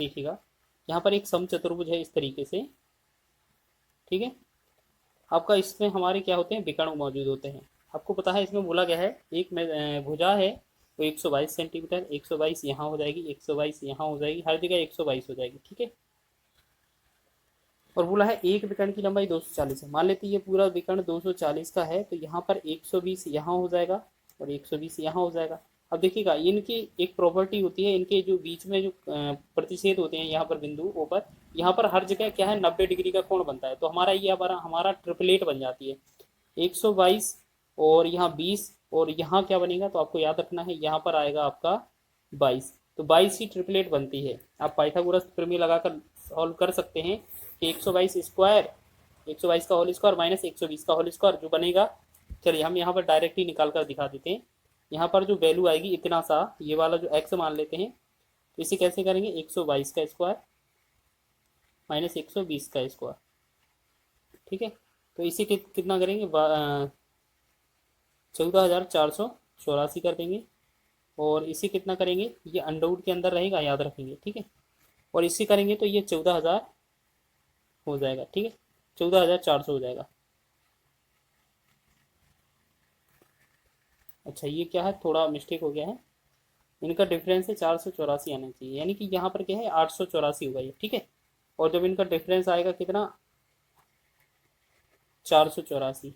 देखिएगा यहाँ पर एक समचतुर्भुज है इस तरीके से, ठीक है। आपका इसमें हमारे क्या होते हैं, विकर्ण मौजूद होते हैं। आपको पता है इसमें बोला गया है एक में भुजा है वो 122 सेंटीमीटर, 122 यहाँ हो जाएगी, 122 यहाँ हो जाएगी, हर जगह 122 हो जाएगी, ठीक है। और बोला है एक विकर्ण की लंबाई 240 है। मान लेते हैं ये पूरा विकर्ण 240 का है, तो यहाँ पर 120 यहाँ हो जाएगा और 120 यहाँ हो जाएगा। अब देखिएगा इनकी एक प्रॉपर्टी होती है, इनके जो बीच में जो प्रतिच्छेद होते हैं यहाँ पर बिंदु ऊपर, यहाँ पर हर जगह क्या है 90 डिग्री का कोण बनता है। तो हमारा ये हमारा ट्रिपलेट बन जाती है 122 और यहाँ 20 और यहाँ क्या बनेगा, तो आपको याद रखना है यहाँ पर आएगा आपका 22। तो 22 ही ट्रिपलेट बनती है। आप पाइथागोरस प्रमेय लगाकर सॉल्व कर सकते हैं कि 122 स्क्वायर, 122 का होल स्क्वायर माइनस 120 का होल स्क्वायर जो बनेगा। चलिए हम यहाँ पर डायरेक्ट ही निकाल कर दिखा देते हैं। यहाँ पर जो वैल्यू आएगी इतना सा, ये वाला जो एक्स मान लेते हैं, तो इसे कैसे करेंगे 122 का स्क्वायर माइनस 120 का स्क्वायर, ठीक है। तो इसे कितना करेंगे 14,484 कर देंगे। और इसे कितना करेंगे, ये अंडरवुड के अंदर रहेगा, याद रखेंगे, ठीक है। और इसे करेंगे तो ये 14,000 हो जाएगा, ठीक है, 14,400 हो जाएगा। अच्छा ये क्या है, थोड़ा मिस्टेक हो गया है, इनका डिफरेंस है 484 आना चाहिए, यानी कि यहाँ पर क्या है 884 होगा ये, ठीक है। और जब इनका डिफरेंस आएगा कितना 484,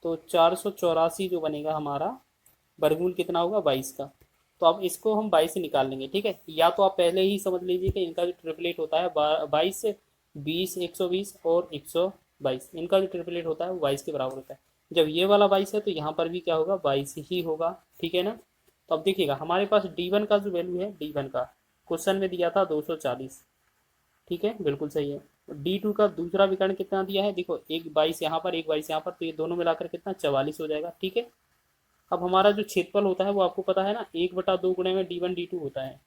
तो 484 जो बनेगा हमारा वर्गमूल कितना होगा 22 का। तो अब इसको हम 22 से निकाल लेंगे, ठीक है। या तो आप पहले ही समझ लीजिए कि इनका जो ट्रिपलेट होता है 22 से 20, 120 और 122, इनका जो ट्रिपलेट होता है वो 22 के बराबर होता है। जब ये वाला 22 है तो यहाँ पर भी क्या होगा 22 ही होगा, ठीक है ना। तो अब देखिएगा हमारे पास D1 का जो वैल्यू है, D1 का क्वेश्चन में दिया था 240, ठीक है, बिल्कुल सही है। D2 का दूसरा विकर्ण कितना दिया है, देखो एक 22 यहाँ पर, एक 22 यहाँ पर, तो ये दोनों मिलाकर कितना 44 हो जाएगा, ठीक है। अब हमारा जो क्षेत्रफल होता है वो आपको पता है ना, 1/2 गुणे में D1 D2 होता है,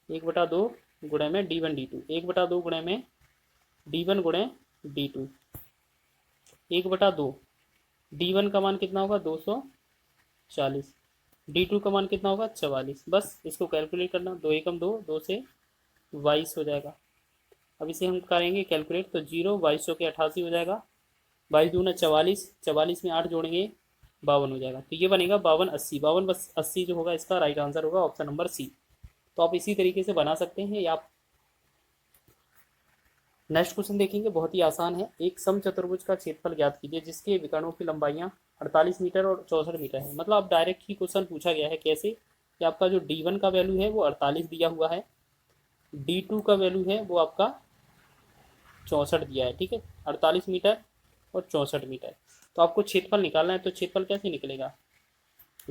1/2 गुणे में D1 D2, 1/2 गुणे में D1 गुणे D2, 1/2। D1 का मान कितना होगा 240, D2 का मान कितना होगा 44। बस इसको कैलकुलेट करना, 2 एकम 2, 2 से 22 हो जाएगा। अब इसे हम करेंगे कैलकुलेट, तो 0 22 के 88 हो जाएगा, 22 दूना 44, 44 में 8 जोड़ेंगे 52 हो जाएगा। तो ये बनेगा 52 80, 52 बस 80 जो होगा इसका राइट आंसर होगा ऑप्शन नंबर सी। तो आप इसी तरीके से बना सकते हैं। या आप नेक्स्ट क्वेश्चन देखेंगे, बहुत ही आसान है। एक समचतुर्भुज का क्षेत्रफल ज्ञात कीजिए जिसके विकर्णों की लंबाइयाँ 48 मीटर और 64 मीटर है। मतलब अब डायरेक्ट ही क्वेश्चन पूछा गया है कैसे, कि आपका जो D1 का वैल्यू है वो 48 दिया हुआ है, D2 का वैल्यू है वो आपका 64 दिया है, ठीक है, 48 मीटर और 64 मीटर। तो आपको क्षेत्रफल निकालना है, तो क्षेत्रफल कैसे निकलेगा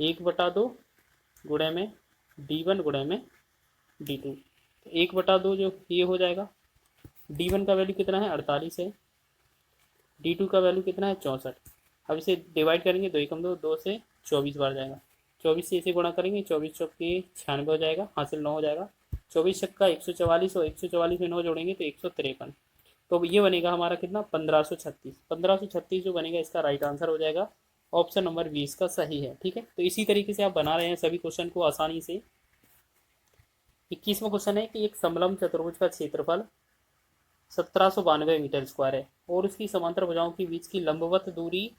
1/2 गुणे में D1 गुणे में D2, तो 1/2 जो ये हो जाएगा। D1 का वैल्यू कितना है 48 है, D2 का वैल्यू कितना है 64। अब इसे डिवाइड करेंगे, 2 एकम 2, 2 से 24 बार जाएगा, 24 से इसे गुणा करेंगे, 24 चौके 96 हो जाएगा, हासिल 9 हो जाएगा, 24 छक्का 144 और 144 में 9 जोड़ेंगे तो 153। तो ये बनेगा हमारा कितना 1536, 1536 जो बनेगा इसका राइट आंसर हो जाएगा ऑप्शन नंबर 20 का सही है, ठीक है। तो इसी तरीके से आप बना रहे हैं सभी क्वेश्चन को आसानी से। 21वां क्वेश्चन है कि एक समलंब चतुर्भुज का क्षेत्रफल 1792 मीटर स्क्वायर है और उसकी समांतर भुजाओं के बीच की लंबवत दूरी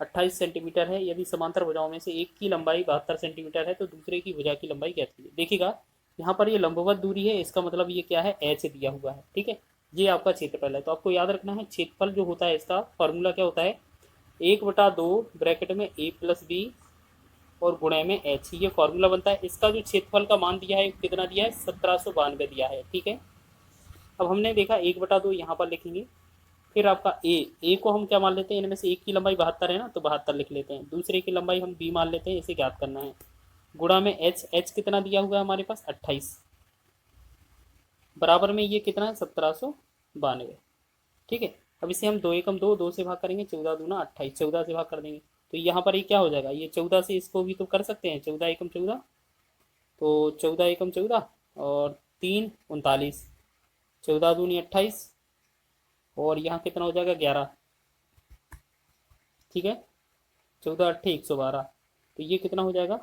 28 सेंटीमीटर है। यदि समांतर भुजाओं में से एक की लंबाई 72 सेंटीमीटर है तो दूसरे की भुजा की लंबाई क्या थी। देखिएगा यहाँ पर ये लंबवत दूरी है, इसका मतलब ये क्या है एच दिया हुआ है, ठीक है। ये आपका क्षेत्रफल है। तो आपको याद रखना है क्षेत्रफल जो होता है इसका फॉर्मूला क्या होता है, 1/2 ब्रैकेट में a प्लस बी और गुणे में एच, ये फॉर्मूला बनता है। इसका जो क्षेत्रफल का मान दिया है कितना दिया है 1792 दिया है, ठीक है। अब हमने देखा 1/2 यहाँ पर लिखेंगे, फिर आपका ए को हम क्या मान लेते हैं, इनमें से एक की लंबाई 72 है ना, तो 72 लिख लेते हैं, दूसरे की लंबाई हम बी मान लेते हैं, इसे ज्ञात करना है। गुणा में एच कितना दिया हुआ है हमारे पास 28, बराबर में ये कितना है 1792, ठीक है। अब इसे हम 2 एकम 2, 2 से भाग करेंगे, 14 दूना 28, 14 से भाग कर देंगे तो यहाँ पर ये क्या हो जाएगा, ये 14 से इसको भी तो कर सकते हैं, 14 एकम 14, तो 14 एकम 14 और 3 39, 14 दूनी 28 और यहाँ कितना हो जाएगा 11, ठीक है, 14 अट्ठे 112, तो ये कितना हो जाएगा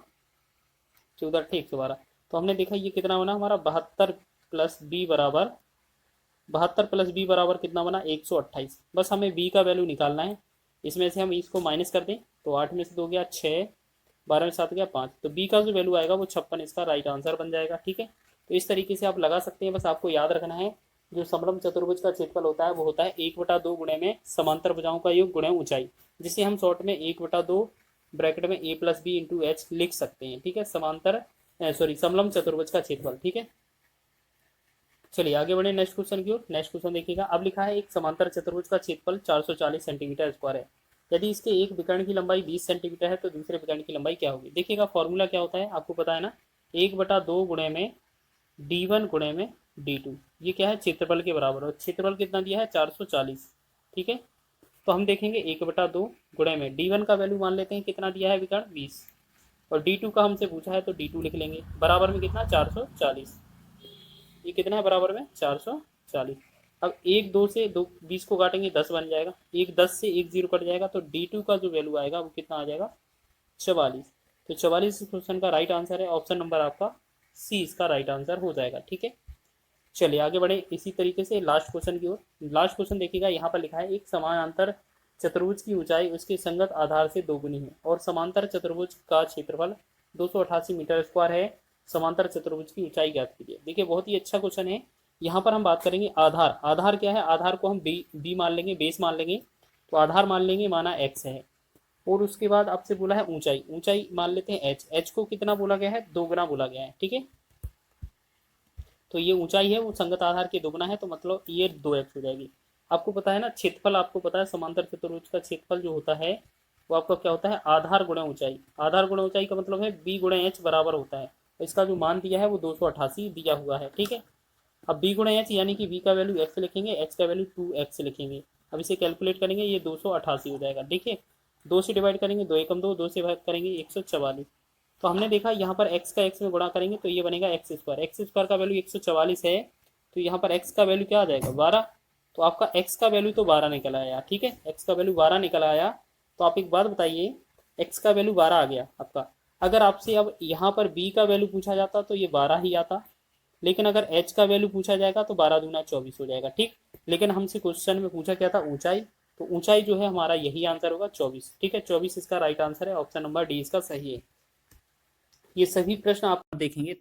14 अट्ठे 112। तो हमने देखा ये कितना बना हमारा 72 प्लस बी बराबर 72 प्लस बी बराबर कितना बना 128। बस हमें बी का वैल्यू निकालना है। इसमें से हम इसको माइनस कर दें तो 8 में से 2 गया 6, 12 में 7 गया 5, तो बी का जो वैल्यू आएगा वो 56 इसका राइट आंसर बन जाएगा। ठीक है, तो इस तरीके से आप लगा सकते हैं। बस आपको याद रखना है जो समलंब चतुर्भुज का क्षेत्रफल होता है वो होता है 1/2 गुणे में समांतर भुजाओं का योग गुणे ऊंचाई, जिसे हम शॉर्ट में 1/2 ब्रैकेट में a plus B into H लिख सकते हैं। ठीक है, समलंब चतुर्भुज का क्षेत्रफल। ठीक है, चलिए आगे बढ़े नेक्स्ट क्वेश्चन की ओर। नेक्स्ट क्वेश्चन देखिएगा, अब लिखा है एक समांतर चतुर्भुज का क्षेत्रफल 440 सेंटीमीटर स्क्वायर है। यदि इसके एक विकर्ण की लंबाई 20 सेंटीमीटर है तो दूसरे विकर्ण की लंबाई क्या होगी। देखिएगा फॉर्मूला क्या होता है आपको पता है ना, 1/2 गुणे में d1 गुणे में d2, ये क्या है क्षेत्रफल के बराबर, और क्षेत्रफल कितना दिया है 440। ठीक है, तो हम देखेंगे 1/2 गुणे में d1 का वैल्यू मान लेते हैं कितना दिया है विकर्ण 20, और d2 का हमसे पूछा है तो d2 लिख लेंगे बराबर में कितना 440। ये कितना है बराबर में 440। अब 1 2 से 2 20 को काटेंगे 10 बन जाएगा, 10 से 1 0 कट जाएगा, तो d2 का जो वैल्यू आएगा वो कितना आ जाएगा 44। तो 44 इस क्वेश्चन का राइट आंसर है, ऑप्शन नंबर आपका सी इसका राइट आंसर हो जाएगा। ठीक है, चलिए आगे बढ़े इसी तरीके से लास्ट क्वेश्चन की ओर। लास्ट क्वेश्चन देखिएगा, यहाँ पर लिखा है एक समानांतर चतुर्भुज की ऊंचाई उसके संगत आधार से दोगुनी है और समांतर चतुर्भुज का क्षेत्रफल 288 मीटर स्क्वायर है। समांतर चतुर्भुज की ऊंचाई ज्ञात कीजिए। देखिए बहुत ही अच्छा क्वेश्चन है। यहाँ पर हम बात करेंगे आधार। आधार क्या है, आधार को हम बी मान लेंगे, बेस मान लेंगे, तो आधार मान लेंगे माना एक्स है, और उसके बाद आपसे बोला है ऊंचाई, ऊंचाई मान लेते हैं एच, एच को कितना बोला गया है 2 गुना बोला गया है। ठीक है, तो ये ऊंचाई है वो संगत आधार के 2 गुना है, तो मतलब ये 2x हो जाएगी। आपको पता है ना क्षेत्रफल, आपको पता है समांतर चतुर्भुज का क्षेत्रफल जो होता है वो आपका क्या होता है आधार गुणा ऊंचाई। आधार गुणा ऊंचाई का मतलब है b गुणा एच बराबर होता है, इसका जो मान दिया है वो 288 दिया हुआ है। ठीक है, अब b गुणा एच यानी कि b का वैल्यू x लिखेंगे, h का वैल्यू 2x लिखेंगे। अब इसे कैलकुलेट करेंगे, ये 288 हो जाएगा। देखिए 2 से डिवाइड करेंगे 2 एकम 2, 2 से भाग करेंगे 144। तो हमने देखा यहाँ पर x का x में गुणा करेंगे तो ये बनेगा एक्स स्क्वायर, एक्स स्क्वायर का वैल्यू 144 है, तो यहाँ पर x का वैल्यू क्या आ जाएगा 12। तो आपका x का वैल्यू तो 12 निकल आया। ठीक है, x का वैल्यू 12 निकल आया। तो आप एक बात बताइए, x का वैल्यू 12 आ गया आपका, अगर आपसे अब यहाँ पर b का वैल्यू पूछा जाता तो ये 12 ही आता, लेकिन अगर h का वैल्यू पूछा जाएगा तो 12 दूना 24 हो जाएगा। ठीक, लेकिन हमसे क्वेश्चन में पूछा क्या था ऊंचाई, तो ऊंचाई जो है हमारा यही आंसर होगा 24। ठीक है, 24 इसका राइट आंसर है, ऑप्शन नंबर डी इसका सही है। ये सभी प्रश्न आप देखेंगे